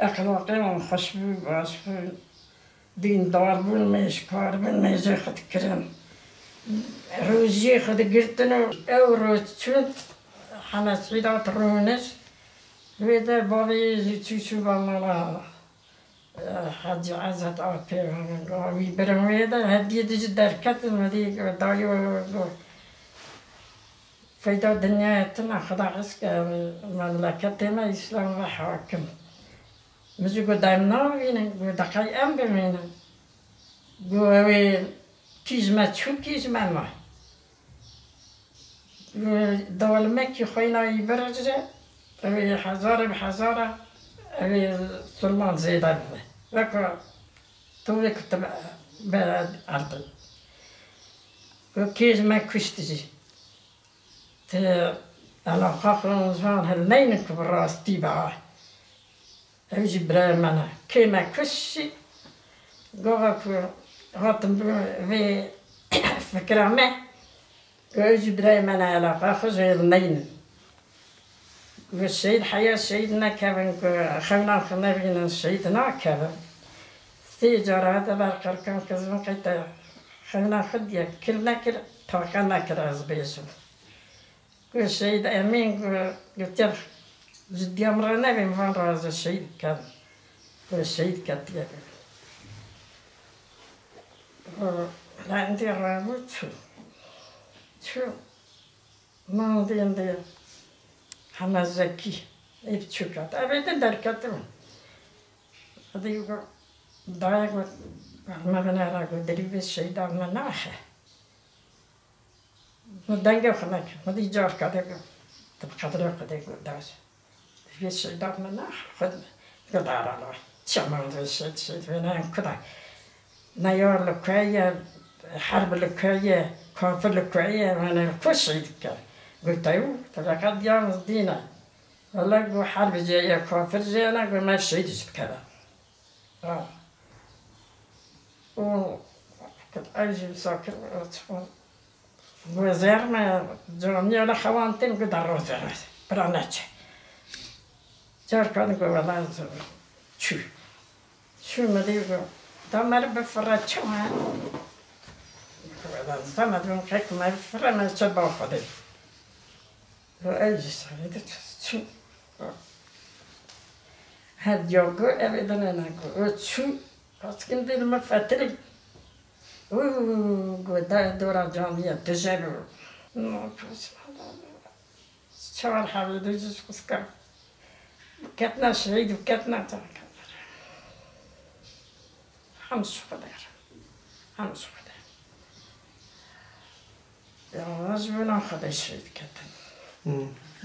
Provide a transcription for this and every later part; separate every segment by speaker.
Speaker 1: اخلاقی من خوش بود باش بود دیندار بود میشکار بود میزه خود کرن روزی خود گرتن و او روز چون همه سیدات رونش ویده باوی چیشو با مالا حج عزت آپی وی برم ویده هدیه دیجی درکت مدی دایو فیدا دنیا اتنا خدا قصد که مملکت ما اسلام و حاکم مزو گو دایم ناوینه گو دقای ام بمینه گو اوی کیزمت چو کیزمت ما گو دولمه که خوی نایی برجه اوی هزار به هزاره اوی سلمان زیده بده وکا توی کتب برد عرضی گو کیزمت کشتی ته علاقه خونزوان هل نینه که براستی باه اوی برای منه که ما کشی گوه که هاتم وی فکرامه اوی برای منه علاقه خوز هل نینه و شهید حیا شهید نکردن که خونم خونه بینن شهید نکردن سی جارات برقرار کن که زمان قیت خونم خود یک کل نکرد طاقه نکرد از بیشم که شهید امین که تر جدی امر نبیم وان را از شهید کرد که شهید کرد یک لندی را بود چو من دیندی همه زکی ایب چوکات اویده درکتم دیگه دای گفت ما بناره گفت دریوز شهید آمنا ناخه مدنگه خنک مدی جار کرده گفت تب قدره قده گفت داشت دریوز شهید آمنا ناخه خود گفت داره چه من شهید وینه کده نیار لکویه حرب لکویه کافر لکویه من خوش شهید کرد گفت ایو تفقط دیام دینه ولی گفت حرب جایه کافر جایه نه گفت من شهیدش کردم و کت ایجی ساکر گفت زیر من جامعه ولی خوانتیم گفت در رو زیر برا نچه جار کردن گفت ولی چو مدی گفت دا مرا بفرد چه من گفت زمدون که مرا بفرد من چه با خوده و ایجی ساکر چو هر جاگو اویدن نگو چو از کم دیل ما فتری گو دورا جامعه تجربه چهار حویده جز کسکر کتنا شهید و کتنا تاکن همسو خدر همسو خدر یا از بنا خدا شهید کتن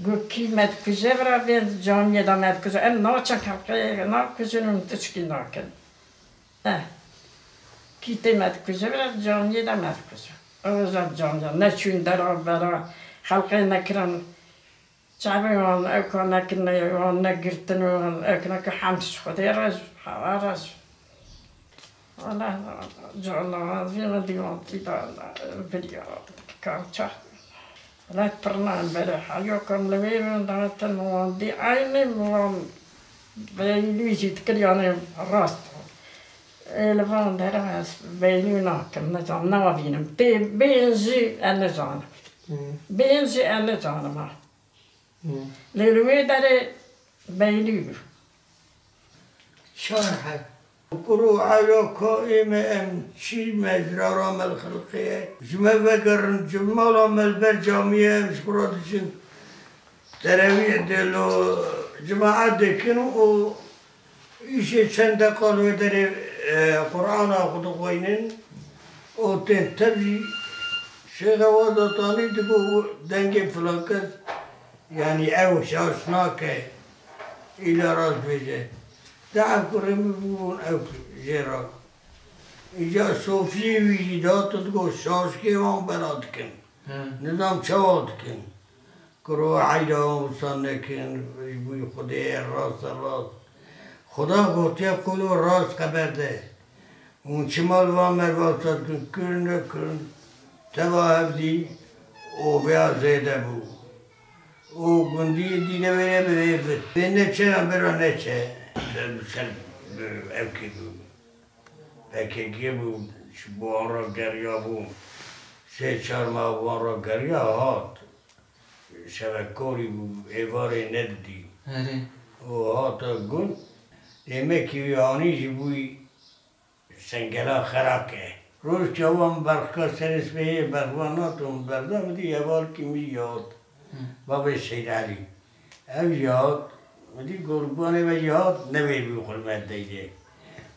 Speaker 1: گو کی مد کجا برا بیند جامعه دا مد کجا ناچن که کجا نمتشکی ناکن کی تی مد کجا برا جامعه دا مد کجا اوزا جامعه نچون درا برا خلقه نکرن چعبه وان اوکا نکنه وان نگرتن وان اوکا که همس خوده راز راز والله جعلنا فيما ديوانتي دا فيديو كان تشاه لا برنامج برح اليوم لوين دعت المواضيع عيني موان بيلوجي تكرياني راست لفان درس بيلونا كم نظام نوافينم بينزي النظام بينزي النظام ما للوي داري بيلو
Speaker 2: شرح كرو على قائم شي مجرى من الخلقية جمع بقرن جمع من البرجامية مشكوراتشن تراويح دلو جماعة دكنو و إيشي چند قالوا دري قرآن أخذ قوينين و تنتبي شيخ وادتاني دبو دنگ فلانكت يعني أوش أشناك إلى راس بيجي دعم كريم بون أو جرا إجا صوفي ويجدات تقول شاشكي وان بلادكن نظام شوادكن كرو عيدا ومصنكن بوي خدي الراس الراس خدا قوتي قولو راس خبر ده اون شمال وان مرواسات كن كن تبا هفدي او بيا زيده بو او گندی دیگه بره بره بینه چه هم برا نچه مثل اوکی بود پکیکی بود بوان را گریا بود 3-4 ماه بوان را گریا هات شبکاری بود ایواری ندیدی و هات گون دیمه که ویانیش بوی سنگلا خراکه روز که هم برخا سرس به برخواناتون بردم دی ایوار که می یاد بابا سید علی او یاد دی گربانه و یاد نوی بی خلمت دیده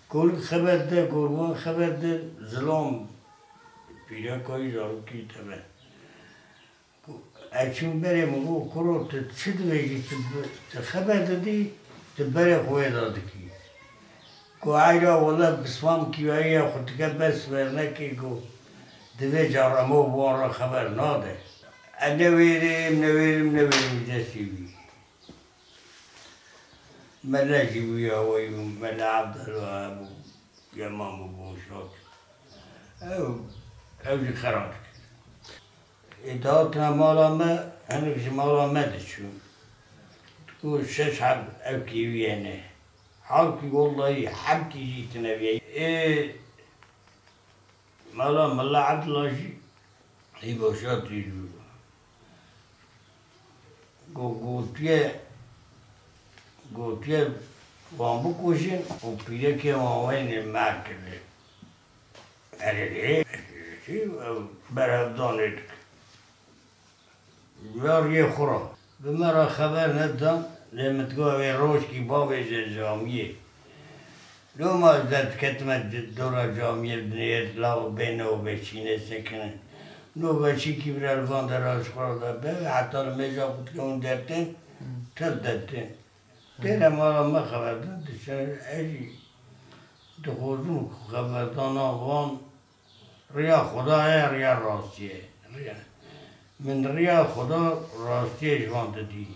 Speaker 2: کل خبر ده گربان خبر ده ظلام پیدا کاری دارو کی تبه اچون بره مگو کرو چه دویجی خبر دادی بره خوی داده کی کو عیرا والله بسوام کیایی خود که بس ورنکی کو دوی جارمو بوان را خبر ناده نویرم دستی بی ملا جیبوی آوایی ملا عبدالوهاب و امام و بوشات او جی خراب اطاعتنا مالا ما هنوش مالا ما دشون تقول 6 حب او كيويانه حالكي والله حبكي جيتنا بيه مالا ملا عبد الله جي هي بوشات يجو گوتیه وان بکشین و پیره که وان مرکزه اره چی برهدانید یار یه خورا به مرا خبر ندان لمتگاه روش کی بابش جامعه لو ما زد کتمت دورا جامعه بنیت لاو بینه و بچینه سکنه نو بچی کی برال وان دراز خورده به حتی میجا بود که اون درتن تل درتن دیره مالا ما خبر داد دشتر ایجی دخوزون خبردانا وان ریا خدایه ریا راستیه من ریا خدا راستیه جوان دادی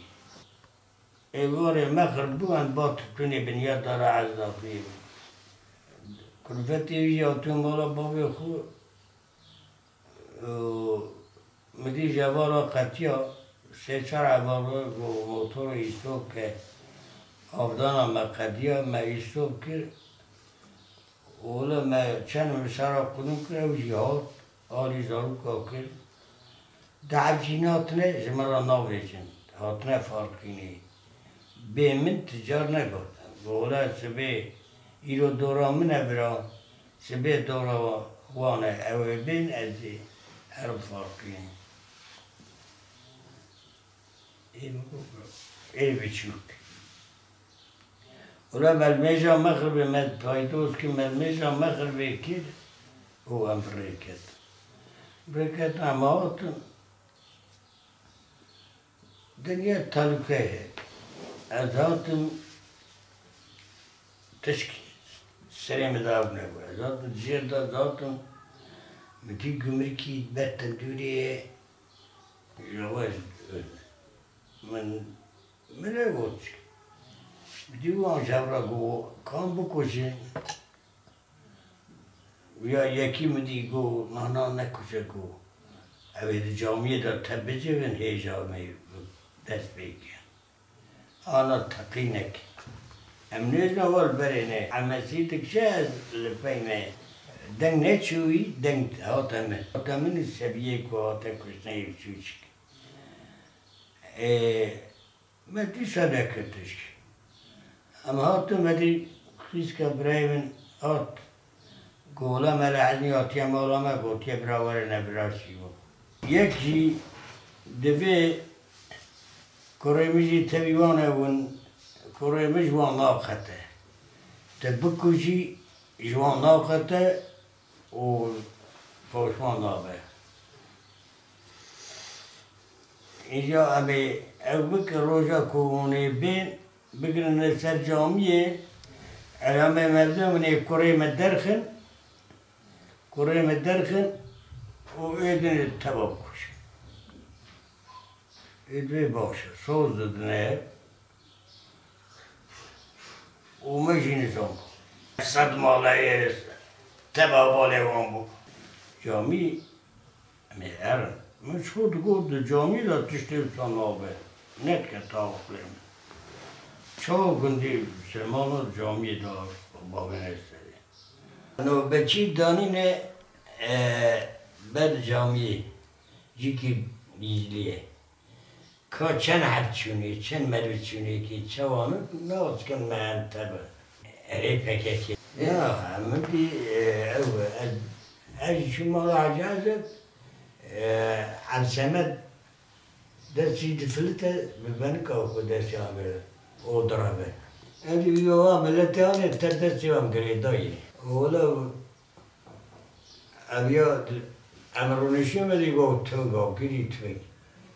Speaker 2: ایوار مخر بوان با تتونی بنیاد داره از داخلی کلفتی یاتون مالا بابی خود مدی جوالا قطیا 3-4 عبارا موتور ایستوب که آفدانا ما قدیا ما ایستوب کرد اولا ما چند مسارا قدوم کرد و جهاد آلی زاروکا کرد دعبجینات نه جمرا ناویجن هاتنه فارقینی به من تجار نگفتم اولا سبه ایرو دورا منه برا سبه دورا وانه اوه بین ازی هر فارقینی ای بچوک اولا ملمیجا مغربی مد پایدوز که ملمیجا مغربی کرد او هم بریکت اما هاتون دنیا تلوکه از هاتون تشکی سریم داو نبود از هاتون جیر داد هاتون متی گمرکی بطن دوریه جواز من نگوت دیوان جورا گو کام بکشه یا یکی مدی گو مانا نکشه گو اوید جامعه دا تبجه ون هی جامعه دست بگیر آنا تقی نکی امنیز نوال برینه عمسی تکشه از لپینه دنگ نچوی دنگ هاتمه سبیه که هاته کشنه چوچک من دیسا نکردش اما هاتم ودی خیز که برایون هات گولا ملعنی آتیا مولا ما گوتیا براور نبراشی بود یکی دوی کریمجی تبیوانه ون کریمج وان ناقته تبکوشی جوان ناقته و پوشمان نابه اینجا امی او بکر روژا کونه بین بگرن سر جامعه علامه مردمونه کره مدرخن و ایدن تباب کشن ایدوی باشه سوز دادنه و مجینی زن 100 ماله ایرس تباب آلیوان بود جامعه امی ارن من شد گفت جامعه را تشتی بسان آبه نت که تاق کنیم çok gündü Süleymanlı camiye dar babın eseri. Nöbetçi danine bel camiye ciki izliye. Ka çen harçuni, çen merviçuni ki çavanı ne olsun men tabi. Eri pekeki. Ya ama bir ev şumalı hacazet Alsemet dersi diflite ben kavga dersi amel o darabe. Evi yuva millete ane ter dersi am gredai. Ola avya amrunişi mi digo toga giri tve.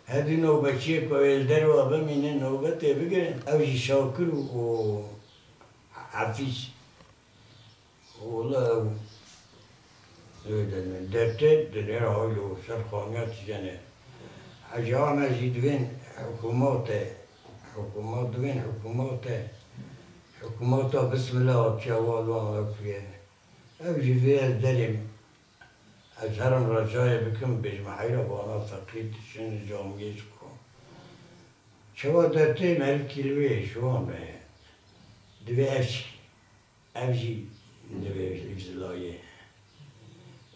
Speaker 2: Hadi nöbetçi ko elder ve abamine nöbet evi girin. Avji şakir o hafiz. Ola öyle dertte der haylo serkaniyat jene. Acaba zidven حكومته بسم الله وتشاور الله وكفيه. أوجي فيها الدلم أزهرم رجايا بكم بجمعيرة وانا فقيت شن جامعيشكم. شو درتي ملك الوي شو هم دبي أفشي دبي إفزلاية.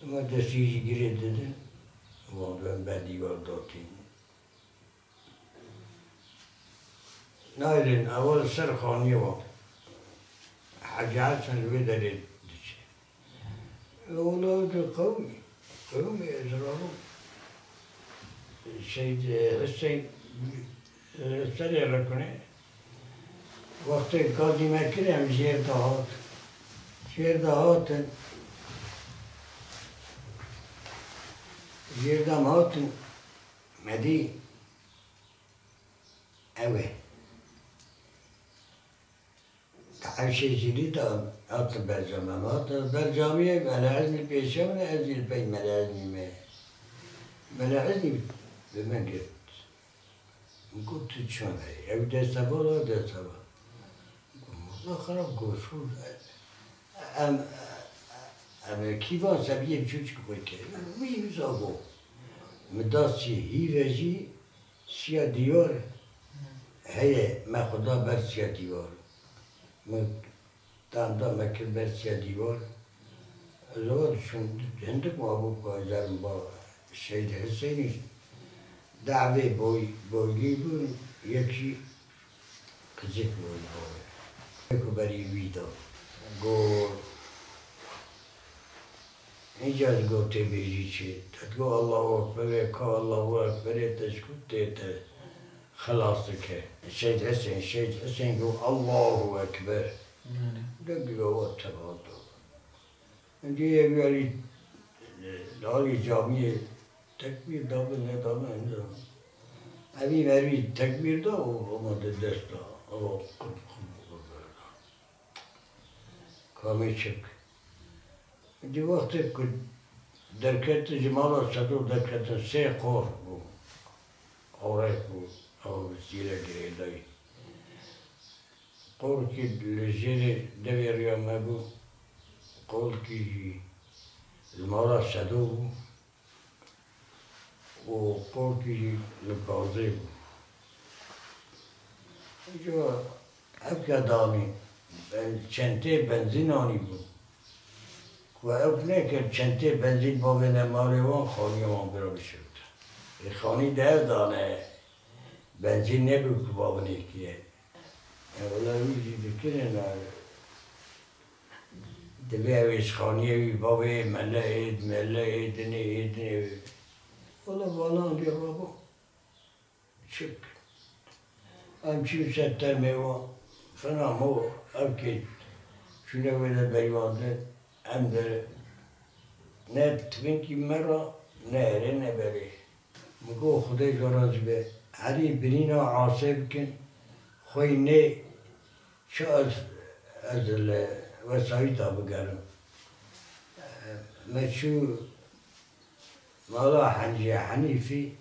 Speaker 2: ما دسيجي جريد دين وانا بدي ورداتين. نايلين أول سرخانية وقت حاجات الودري أولاد قومي إزرارو السيد السريع ركنه وقت قاضي ما كرم شير دهات مدي أوه تعيش جديد أطلب الجامعة بالجامعة ملاعزني بيشة ولا أزيل بين ملاعزني بمن قلت قلت شلون هاي أو ده سبب ولا ده سبب والله خراب قوشو أما كيف سبيه بشوش كبر كده وين بزاقو مداسي هيفجي سيا ديار هي ما خدا بر سيا ديار من تاندا مکل برسیا دیوار زود شون هندک مابوک بازارم با شهید حسینی دعوی بویی بود یکی کزیک بود یکو بری ویدا گور اینجا از گوته بیجی چی تدگو الله اکبر که الله اکبر تشکر دیتا خلاص که شهید حسین گو الله اکبر دقیقه و تبادل دیگه بیاری داری جامعه تکبیر دابه ندامه انجام اوی مروی تکبیر دا و آمده دست دا کامی چک دی وقتی که درکت جمالا صدو درکت سه قور بود آره بود او زیره گریدایی قول کی لجیره دویریا مبو قول کی المارا صدو و قول کی لکازه بو اینجا افکا دامی چنته بنزینانی بو و اف نکرد چنته بنزین با بینه مالیوان خانی وان برا بشود خانی ده دانه بنزین نبود که بابنی کیه اولا ویدی بکنن دبی اویش خانیه وی بابه مله ایدنه اولا بالا اندی بابا چک همچی ستر میوان فنا مو افکید چونه ویده بیوانده هم داره نه توینکی مرا نه اره نه بره مگو خدای جراز به هری برین عاصه بکن خوی نه چه از وسایت ها بگرم مچو مالا حنیفی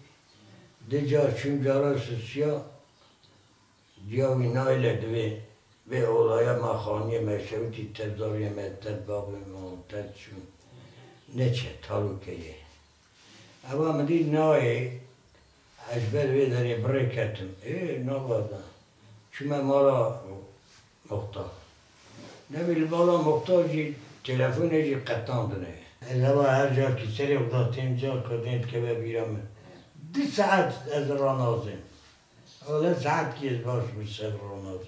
Speaker 2: دجا چون جارا سسیا دیاوی نایله دوی به اولایا ما خانیه مشروطی تبزاری متد منتد چون نچه تالوکه اما مدی نای اجبر وی داری برکتم نبادا چون مالا مختار نمیل بالا مختار جی تلفن جی قطان دنه از هوا هر جا که سری اقداتیم جا کدید که ببیرم 2 ساعت از را نازم حالا ساعت که از باش بود سر را نازم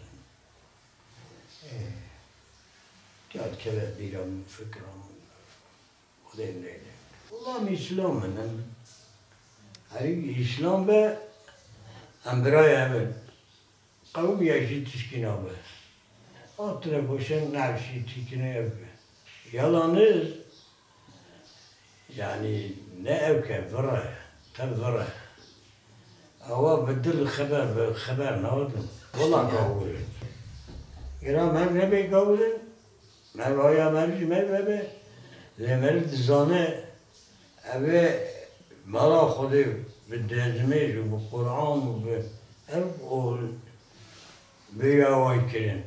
Speaker 2: یاد که ببیرم فکرم خودم نیده والله اسلام من هری اسلام به امبرای همه قوم یکی تشکینا به آتره باشن نفشی تیکنه اوکه یالانız yani ne evke vره tabi vره ama بدل خبر نادم والله قابلن ایران من نبی قابلن من بایا مرجی من ببه لمرد زانه اوه مالا خودی به دزمیج و به قرآن و به بیاوای کرن